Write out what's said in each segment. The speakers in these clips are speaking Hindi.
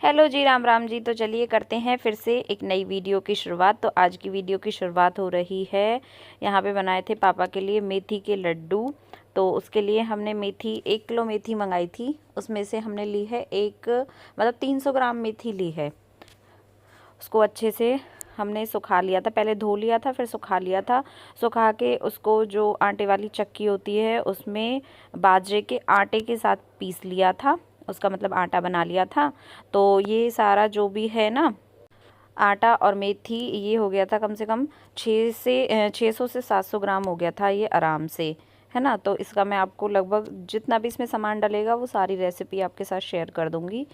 हेलो जी, राम राम जी। तो चलिए करते हैं फिर से एक नई वीडियो की शुरुआत। तो आज की वीडियो की शुरुआत हो रही है, यहाँ पे बनाए थे पापा के लिए मेथी के लड्डू। तो उसके लिए हमने मेथी 1 किलो मेथी मंगाई थी। उसमें से हमने ली है एक मतलब 300 ग्राम मेथी ली है। उसको अच्छे से हमने सुखा लिया था, पहले धो लिया था फिर सुखा लिया था। सुखा के उसको जो आटे वाली चक्की होती है उसमें बाजरे के आटे के साथ पीस लिया था, उसका मतलब आटा बना लिया था। तो ये सारा जो भी है ना, आटा और मेथी, ये हो गया था कम से कम 600 से 700 ग्राम हो गया था ये आराम से, है ना। तो इसका मैं आपको लगभग जितना भी इसमें सामान डलेगा वो सारी रेसिपी आपके साथ शेयर कर दूंगी।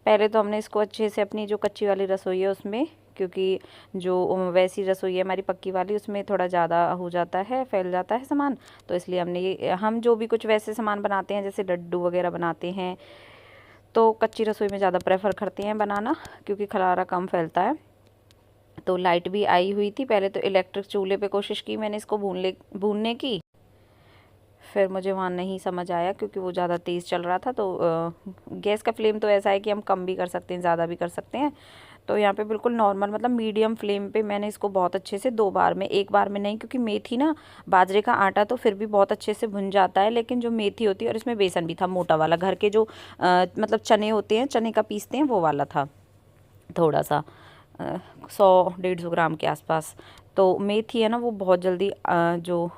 पहले तो हमने इसको अच्छे से अपनी जो कच्ची वाली रसोई है उसमें, क्योंकि जो वैसी रसोई है हमारी पक्की वाली उसमें थोड़ा ज़्यादा हो जाता है, फैल जाता है सामान। तो इसलिए हमने ये, हम जो भी कुछ वैसे सामान बनाते हैं जैसे लड्डू वगैरह बनाते हैं तो कच्ची रसोई में ज़्यादा प्रेफर करते हैं बनाना, क्योंकि खलारा कम फैलता है। तो लाइट भी आई हुई थी। पहले तो इलेक्ट्रिक चूल्हे पे कोशिश की मैंने इसको भूनने की, फिर मुझे वहाँ नहीं समझ आया क्योंकि वो ज़्यादा तेज़ चल रहा था। तो गैस का फ्लेम तो ऐसा है कि हम कम भी कर सकते हैं, ज़्यादा भी कर सकते हैं। तो यहाँ पे बिल्कुल नॉर्मल मतलब मीडियम फ्लेम पे मैंने इसको बहुत अच्छे से 2 बार में, एक बार में नहीं, क्योंकि मेथी ना, बाजरे का आटा तो फिर भी बहुत अच्छे से भुन जाता है, लेकिन जो मेथी होती है, और इसमें बेसन भी था मोटा वाला, घर के जो मतलब चने होते हैं, चने का पीसते हैं वो वाला था थोड़ा सा, 100-150 ग्राम के आसपास। तो मेथी है ना वो बहुत जल्दी जो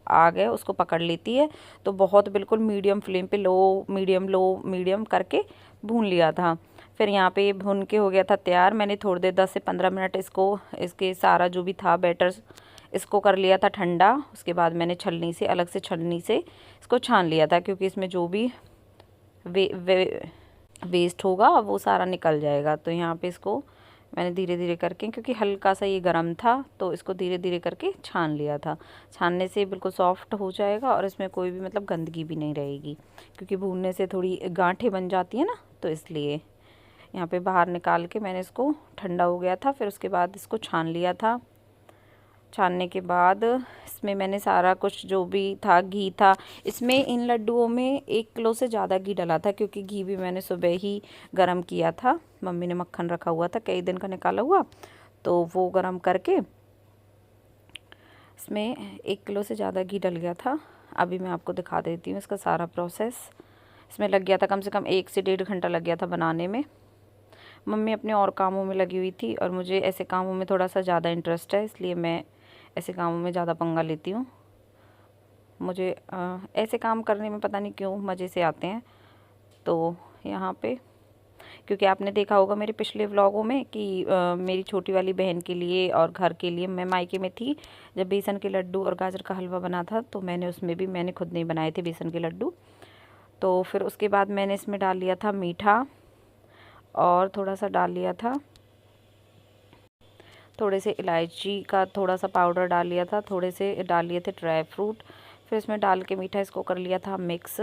आग है उसको पकड़ लेती है। तो बहुत बिल्कुल मीडियम फ्लेम पे, लो मीडियम करके भून लिया था। फिर यहाँ पे भून के हो गया था तैयार। मैंने थोड़ी देर 10 से 15 मिनट इसको, इसके सारा जो भी था बैटर, इसको कर लिया था ठंडा। उसके बाद मैंने छलनी से, अलग से छलनी से इसको छान लिया था, क्योंकि इसमें जो भी वेस्ट होगा वो सारा निकल जाएगा। तो यहाँ पे इसको मैंने धीरे धीरे करके, क्योंकि हल्का सा ये गर्म था, तो इसको धीरे धीरे करके छान लिया था। छानने से बिल्कुल सॉफ्ट हो जाएगा और इसमें कोई भी मतलब गंदगी भी नहीं रहेगी, क्योंकि भूनने से थोड़ी गांठें बन जाती है ना, तो इसलिए। यहाँ पे बाहर निकाल के मैंने इसको, ठंडा हो गया था, फिर उसके बाद इसको छान लिया था। छानने के बाद इसमें मैंने सारा कुछ जो भी था, घी था इसमें, इन लड्डुओं में 1 किलो से ज़्यादा घी डला था, क्योंकि घी भी मैंने सुबह ही गरम किया था। मम्मी ने मक्खन रखा हुआ था कई दिन का निकाला हुआ, तो वो गरम करके इसमें 1 किलो से ज़्यादा घी डल गया था। अभी मैं आपको दिखा देती हूँ इसका सारा प्रोसेस। इसमें लग गया था कम से कम 1 से 1.5 घंटा लग गया था बनाने में। मम्मी अपने और कामों में लगी हुई थी, और मुझे ऐसे कामों में थोड़ा सा ज़्यादा इंटरेस्ट है, इसलिए मैं ऐसे कामों में ज़्यादा पंगा लेती हूँ। मुझे ऐसे काम करने में पता नहीं क्यों मज़े से आते हैं। तो यहाँ पे, क्योंकि आपने देखा होगा मेरे पिछले व्लॉगों में कि मेरी छोटी वाली बहन के लिए और घर के लिए, मैं मायके में थी जब बेसन के लड्डू और गाजर का हलवा बना था, तो मैंने उसमें भी, मैंने खुद नहीं बनाए थे बेसन के लड्डू। तो फिर उसके बाद मैंने इसमें डाल लिया था मीठा, और थोड़ा सा डाल लिया था, थोड़े से इलायची का थोड़ा सा पाउडर डाल लिया था, थोड़े से डाल लिए थे ड्राई फ्रूट। फिर इसमें डाल के मीठा इसको कर लिया था मिक्स।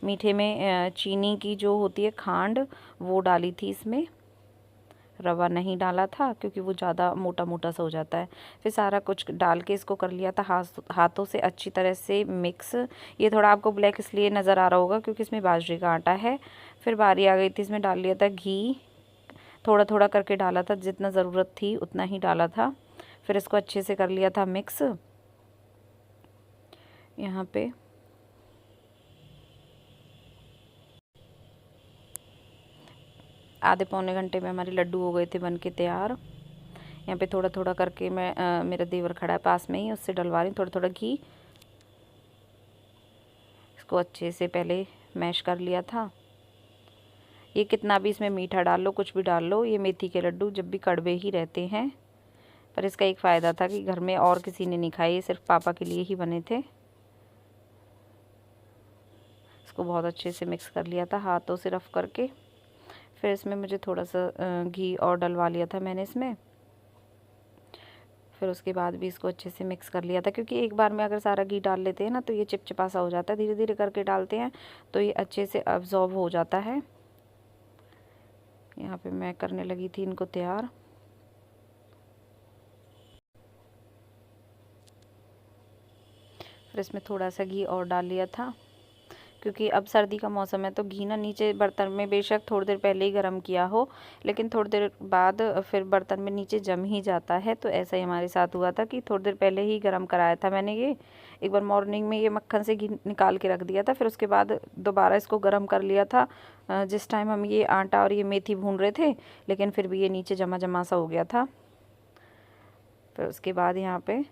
मीठे में चीनी की जो होती है खांड, वो डाली थी इसमें, रवा नहीं डाला था क्योंकि वो ज़्यादा मोटा मोटा सा हो जाता है। फिर सारा कुछ डाल के इसको कर लिया था हाथों से अच्छी तरह से मिक्स। ये थोड़ा आपको ब्लैक इसलिए नज़र आ रहा होगा क्योंकि इसमें बाजरे का आटा है। फिर बारी आ गई थी, इसमें डाल लिया था घी, थोड़ा थोड़ा करके डाला था, जितना ज़रूरत थी उतना ही डाला था। फिर इसको अच्छे से कर लिया था मिक्स। यहाँ पे आधे पौने घंटे में हमारे लड्डू हो गए थे बन के तैयार। यहाँ पे थोड़ा थोड़ा करके मैं मेरा देवर खड़ा है पास में ही, उससे डलवा रही हूँ थोड़ा थोड़ा घी। इसको अच्छे से पहले मैश कर लिया था। ये कितना भी इसमें मीठा डाल लो, कुछ भी डाल लो, ये मेथी के लड्डू जब भी कड़वे ही रहते हैं। पर इसका एक फ़ायदा था कि घर में और किसी ने नहीं खाए, ये सिर्फ पापा के लिए ही बने थे। इसको बहुत अच्छे से मिक्स कर लिया था हाथों से रफ करके। फिर इसमें मुझे थोड़ा सा घी और डलवा लिया था मैंने इसमें। फिर उसके बाद भी इसको अच्छे से मिक्स कर लिया था, क्योंकि एक बार में अगर सारा घी डाल लेते हैं ना तो ये चिपचिपा सा हो जाता है। धीरे धीरे करके डालते हैं तो ये अच्छे से अब्जॉर्ब हो जाता है। यहाँ पे मैं करने लगी थी इनको तैयार। फिर इसमें थोड़ा सा घी और डाल लिया था, क्योंकि अब सर्दी का मौसम है तो घी ना नीचे बर्तन में बेशक थोड़ी देर पहले ही गर्म किया हो, लेकिन थोड़ी देर बाद फिर बर्तन में नीचे जम ही जाता है। तो ऐसा ही हमारे साथ हुआ था कि थोड़ी देर पहले ही गर्म कराया था मैंने। ये एक बार मॉर्निंग में ये मक्खन से घी निकाल के रख दिया था, फिर उसके बाद दोबारा इसको गर्म कर लिया था जिस टाइम हम ये आटा और ये मेथी भून रहे थे, लेकिन फिर भी ये नीचे जमा जमा सा हो गया था। फिर उसके बाद यहाँ पे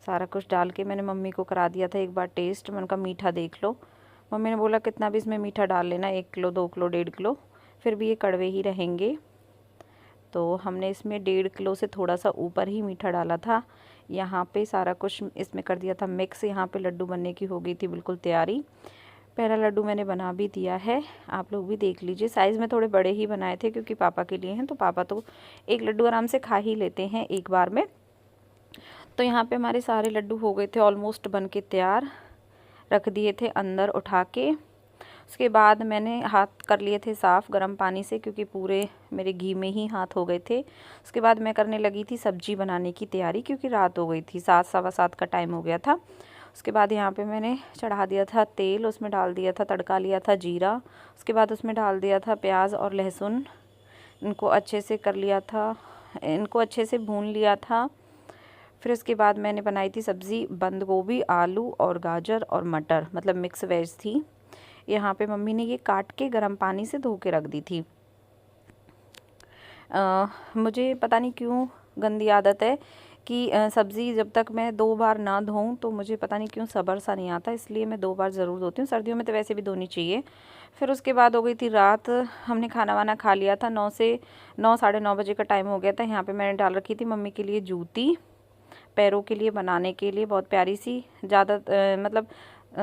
सारा कुछ डाल के मैंने मम्मी को करा दिया था एक बार टेस्ट। मैंने कहा मीठा देख लो। मम्मी ने बोला कितना भी इसमें मीठा डाल लेना, 1 किलो 2 किलो 1.5 किलो, फिर भी ये कड़वे ही रहेंगे। तो हमने इसमें 1.5 किलो से थोड़ा सा ऊपर ही मीठा डाला था। यहाँ पे सारा कुछ इसमें कर दिया था मिक्स। यहाँ पे लड्डू बनने की हो गई थी बिल्कुल तैयारी। पहला लड्डू मैंने बना भी दिया है, आप लोग भी देख लीजिए। साइज़ में थोड़े बड़े ही बनाए थे क्योंकि पापा के लिए हैं, तो पापा तो एक लड्डू आराम से खा ही लेते हैं एक बार में। तो यहाँ पे हमारे सारे लड्डू हो गए थे ऑलमोस्ट बन के तैयार, रख दिए थे अंदर उठा के। उसके बाद मैंने हाथ कर लिए थे साफ़ गर्म पानी से, क्योंकि पूरे मेरे घी में ही हाथ हो गए थे। उसके बाद मैं करने लगी थी सब्जी बनाने की तैयारी, क्योंकि रात हो गई थी, 7 सवा 7 का टाइम हो गया था। उसके बाद यहाँ पे मैंने चढ़ा दिया था तेल, उसमें डाल दिया था तड़का, लिया था जीरा। उसके बाद उसमें डाल दिया था प्याज और लहसुन। इनको अच्छे से कर लिया था, इनको अच्छे से भून लिया था। फिर उसके बाद मैंने बनाई थी सब्ज़ी, बंद गोभी, आलू और गाजर और मटर, मतलब मिक्स वेज थी। यहाँ पे मम्मी ने ये काट के गर्म पानी से धो के रख दी थी। मुझे पता नहीं क्यों गंदी आदत है कि सब्ज़ी जब तक मैं 2 बार ना धोऊं तो मुझे पता नहीं क्यों सब्र सा नहीं आता, इसलिए मैं 2 बार ज़रूर धोती हूँ। सर्दियों में तो वैसे भी धोनी चाहिए। फिर उसके बाद हो गई थी रात, हमने खाना वाना खा लिया था। 9 से 9 साढ़े 9 बजे का टाइम हो गया था। यहाँ पे मैंने डाल रखी थी मम्मी के लिए जूती, पैरों के लिए बनाने के लिए, बहुत प्यारी सी, ज़्यादा मतलब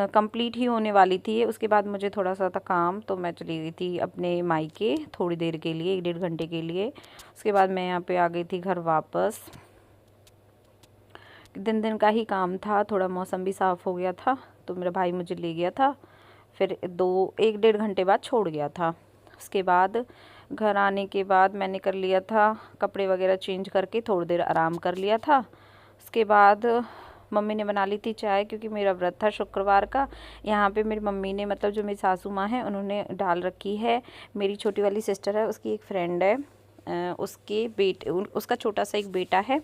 कंप्लीट ही होने वाली थी ये। उसके बाद मुझे थोड़ा सा था काम, तो मैं चली गई थी अपने मायके थोड़ी देर के लिए, 1 डेढ़ घंटे के लिए। उसके बाद मैं यहाँ पे आ गई थी घर वापस। दिन का ही काम था, थोड़ा मौसम भी साफ़ हो गया था, तो मेरा भाई मुझे ले गया था, फिर 1 डेढ़ घंटे बाद छोड़ गया था। उसके बाद घर आने के बाद मैंने कर लिया था कपड़े वगैरह चेंज करके, थोड़ी देर आराम कर लिया था। उसके बाद मम्मी ने बना ली थी चाय, क्योंकि मेरा व्रत था शुक्रवार का। यहाँ पे मेरी मम्मी ने, मतलब जो मेरी सासू माँ हैं, उन्होंने डाल रखी है। मेरी छोटी वाली सिस्टर है, उसकी एक फ्रेंड है, उसका छोटा सा एक बेटा है,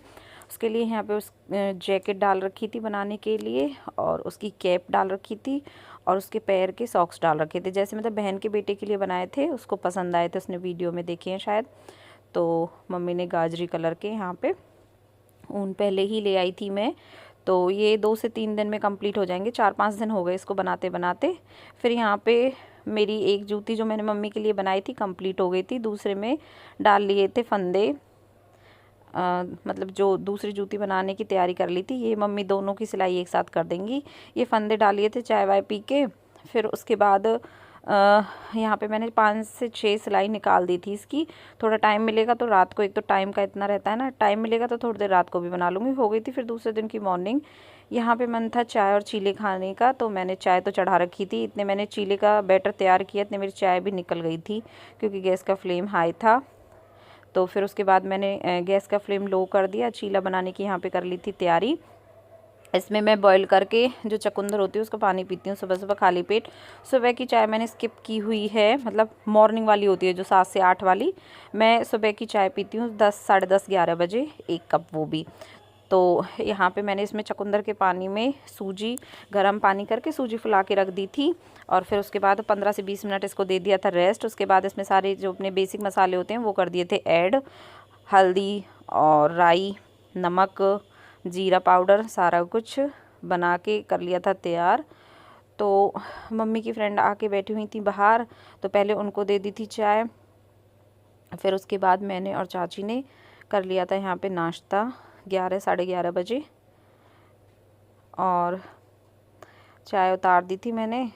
उसके लिए यहाँ पे उस जैकेट डाल रखी थी बनाने के लिए, और उसकी कैप डाल रखी थी, और उसके पैर के सॉक्स डाल रखे थे। जैसे मतलब बहन के बेटे के लिए बनाए थे, उसको पसंद आए थे, उसने वीडियो में देखे हैं शायद। तो मम्मी ने गाजरी कलर के यहाँ पे ऊन पहले ही ले आई थी मैं, तो ये 2 से 3 दिन में कंप्लीट हो जाएंगे। 4-5 दिन हो गए इसको बनाते बनाते। फिर यहाँ पे मेरी एक जूती जो मैंने मम्मी के लिए बनाई थी कंप्लीट हो गई थी। दूसरे में डाल लिए थे फंदे, मतलब जो दूसरी जूती बनाने की तैयारी कर ली थी, ये मम्मी दोनों की सिलाई एक साथ कर देंगी। ये फंदे डालिए थे चाय वाय पी के। फिर उसके बाद यहाँ पे मैंने 5 से 6 सिलाई निकाल दी थी इसकी। थोड़ा टाइम मिलेगा तो रात को, एक तो टाइम का इतना रहता है ना, टाइम मिलेगा तो थोड़ी देर रात को भी बना लूँगी। हो गई थी फिर दूसरे दिन की मॉर्निंग। यहाँ पे मन था चाय और चीले खाने का, तो मैंने चाय तो चढ़ा रखी थी। इतने मैंने चीले का बैटर तैयार किया, इतने मेरी चाय भी निकल गई थी, क्योंकि गैस का फ्लेम हाई था। तो फिर उसके बाद मैंने गैस का फ्लेम लो कर दिया। चीला बनाने की यहाँ पे कर ली थी तैयारी। इसमें मैं बॉईल करके जो चुकंदर होती है उसका पानी पीती हूँ सुबह सुबह खाली पेट। सुबह की चाय मैंने स्किप की हुई है, मतलब मॉर्निंग वाली होती है जो 7 से 8 वाली, मैं सुबह की चाय पीती हूँ 10 साढ़े 10 11 बजे, 1 कप वो भी। तो यहाँ पे मैंने इसमें चुकंदर के पानी में सूजी, गर्म पानी करके सूजी फुला के रख दी थी, और फिर उसके बाद 15 से 20 मिनट इसको दे दिया था रेस्ट। उसके बाद इसमें सारे जो अपने बेसिक मसाले होते हैं वो कर दिए थे ऐड, हल्दी और राई, नमक, जीरा पाउडर, सारा कुछ बना के कर लिया था तैयार। तो मम्मी की फ्रेंड आके बैठी हुई थी बाहर, तो पहले उनको दे दी थी चाय, फिर उसके बाद मैंने और चाची ने कर लिया था यहाँ पे नाश्ता 11 साढ़े 11 बजे, और चाय उतार दी थी मैंने।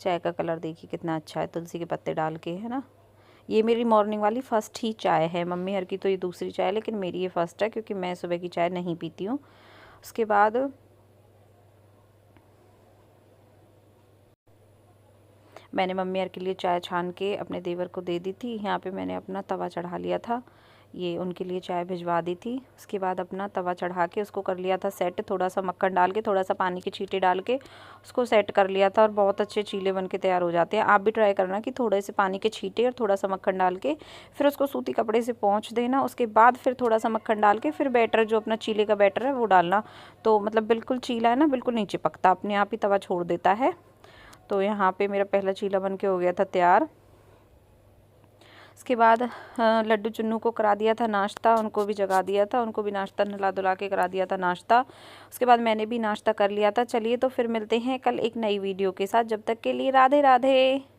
चाय का कलर देखिए कितना अच्छा है, तुलसी के पत्ते डाल के, है ना। ये मेरी मॉर्निंग वाली फ़र्स्ट ही चाय है। मम्मी हर की तो ये दूसरी चाय है, लेकिन मेरी ये फ़र्स्ट है, क्योंकि मैं सुबह की चाय नहीं पीती हूँ। उसके बाद मैंने मम्मी हर के लिए चाय छान के अपने देवर को दे दी थी। यहाँ पे मैंने अपना तवा चढ़ा लिया था। ये उनके लिए चाय भिजवा दी थी। उसके बाद अपना तवा चढ़ा के उसको कर लिया था सेट, थोड़ा सा मक्खन डाल के, थोड़ा सा पानी के छींटे डाल के उसको सेट कर लिया था और बहुत अच्छे चीले बन के तैयार हो जाते हैं। आप भी ट्राई करना कि थोड़े से पानी के छींटे और थोड़ा सा मक्खन डाल के फिर उसको सूती कपड़े से पोंछ देना। उसके बाद फिर थोड़ा सा मक्खन डाल के फिर बैटर, जो अपना चीले का बैटर है वो डालना। तो मतलब बिल्कुल चीला है ना, बिल्कुल नहीं चिपकता, अपने आप ही तवा छोड़ देता है। तो यहाँ पे मेरा पहला चीला बन के हो गया था तैयार। उसके बाद लड्डू चुन्नू को करा दिया था नाश्ता, उनको भी जगा दिया था, उनको भी नाश्ता नहला धुला के करा दिया था नाश्ता। उसके बाद मैंने भी नाश्ता कर लिया था। चलिए तो फिर मिलते हैं कल एक नई वीडियो के साथ, जब तक के लिए राधे राधे।